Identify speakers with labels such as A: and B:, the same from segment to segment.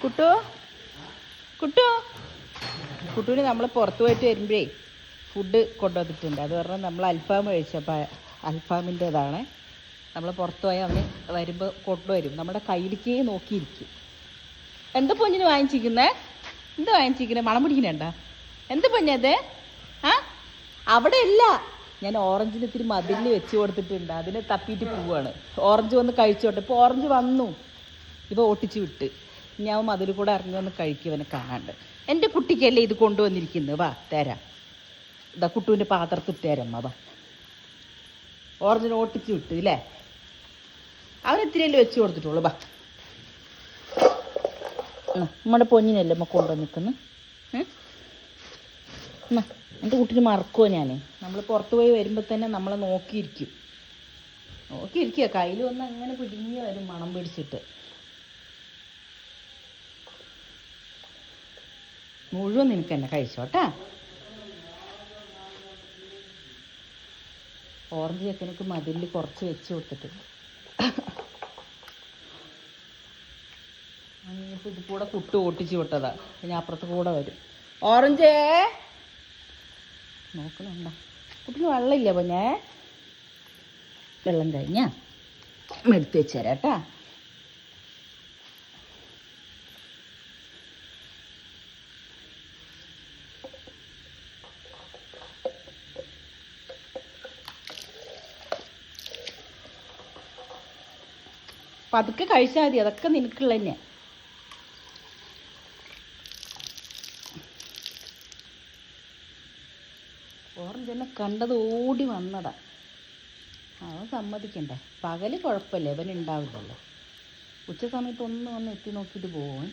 A: കുട്ടു കുട്ടു കുട്ടുവിന് നമ്മൾ പുറത്ത് പോയിട്ട് വരുമ്പോഴേ ഫുഡ് കൊണ്ടുവന്നിട്ടുണ്ട്. അത് പറഞ്ഞാൽ നമ്മൾ അൽഫാം കഴിച്ചപ്പോൾ അൽഫാമിൻ്റെതാണ്. നമ്മൾ പുറത്ത് പോയാൽ അവന് വരുമ്പോൾ കൊണ്ടുവരും. നമ്മുടെ കയ്യിലേക്ക് നോക്കിയിരിക്കും. എന്താ പൊന്നിന് വാങ്ങിച്ചിരിക്കുന്നേ? എന്താ വാങ്ങിച്ചിരിക്കുന്നത്? മണം പിടിക്കുന്നുണ്ടോ? എന്താ പൊന്നത്? ആ അവിടെ ഇല്ല. ഞാൻ ഓറഞ്ചിന് ഇത്തിരി മതിലിൽ വെച്ച് കൊടുത്തിട്ടുണ്ട്. അതിനെ തപ്പിയിട്ട് പോവാണ്. ഓറഞ്ച് വന്ന് കഴിച്ചോട്ടെ. ഇപ്പോൾ ഓറഞ്ച് വന്നു, ഇപ്പോൾ ഓട്ടിച്ച് വിട്ട്. ഞാൻ മതിൽ കൂടെ ഇറങ്ങി വന്ന് കഴിക്കുവനെ കാണാണ്ട്. എൻ്റെ കുട്ടിക്കല്ലേ ഇത് കൊണ്ടുവന്നിരിക്കുന്നത്. വാ തരാം. ഇതാ കുട്ടുവിൻ്റെ പാത്രത്തിൽ തരമ്മ. വാ, ഓറഞ്ചിന് ഓട്ടിച്ച് വിട്ട് ഇല്ലേ? അവനെത്തിരിയല്ലേ വെച്ച് കൊടുത്തിട്ടുള്ളൂ. വാ, നമ്മുടെ പൊന്നിനല്ലേ അമ്മ കൊണ്ടുവന്നിരിക്കുന്നു. എൻ്റെ കുട്ടിന് മറക്കുമോ ഞാൻ? നമ്മൾ പുറത്ത് പോയി വരുമ്പോൾ തന്നെ നമ്മളെ നോക്കിയിരിക്കുക. കയ്യിൽ വന്ന് അങ്ങനെ പിടിഞ്ഞ് വരും മണം പിടിച്ചിട്ട്. മുഴുവൻ നിനക്ക് തന്നെ കഴിച്ചോട്ടാ. ഓറഞ്ച് ചെക്കനൊക്കെ മതിലിൽ കുറച്ച് വെച്ച് കൊടുത്തിട്ടുണ്ട്. ഇത് കൂടെ കുട്ട് ഓട്ടിച്ച് വിട്ടതാ. പിന്നെ അപ്പുറത്ത് കൂടെ വരും. ഓറഞ്ചേ നോക്കണുണ്ടോ? കുട്ടിന് വെള്ളമില്ല പൊന്നെ. വെള്ളം കഴിഞ്ഞാ എടുത്ത് വെച്ച് തരാം കേട്ടാ. പതുക്കെ കഴിച്ചാൽ മതി. അതൊക്കെ നിനക്കുള്ള തന്നെ. ഓറഞ്ച് എന്നെ കണ്ടത് ഓടി വന്നതാ. അവൻ സമ്മതിക്കണ്ടേ. പകല് കുഴപ്പമില്ല, ഇവനുണ്ടാവില്ലല്ലോ. ഉച്ച സമയത്ത് ഒന്ന് വന്ന് എത്തി നോക്കിയിട്ട് പോകും.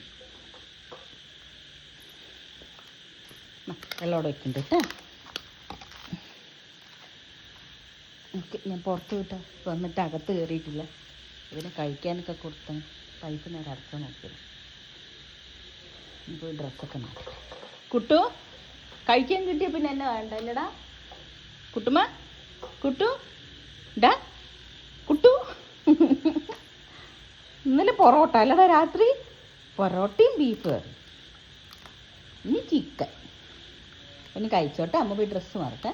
A: വെള്ളമോടെ വെക്കുന്നുണ്ട് കേട്ടാ. ഓക്കെ, ഞാൻ പുറത്ത് വിട്ടാ വന്നിട്ട് അകത്ത് കയറിയിട്ടില്ല. ഇവനെ കഴിക്കാനൊക്കെ കൊടുത്ത് പൈപ്പ് നേരെ അടച്ചാൽ നോക്കിയത്. ഇപ്പോൾ ഡ്രസ്സൊക്കെ മാറ്റി. കുട്ടു കഴിക്കാൻ കിട്ടിയ പിന്നെ എന്നെ വേണ്ട അല്ലടാ കുട്ടുമ്മ? കുട്ടു ഡാ കുട്ടു. ഇന്നലെ പൊറോട്ട അല്ലടാ രാത്രി? പൊറോട്ടയും ബീഫ് കറി, ഇനി ചിക്കൻ. പിന്നെ കഴിച്ചോട്ടെ. അമ്മ പോയി ഡ്രസ്സ് മാറട്ടെ.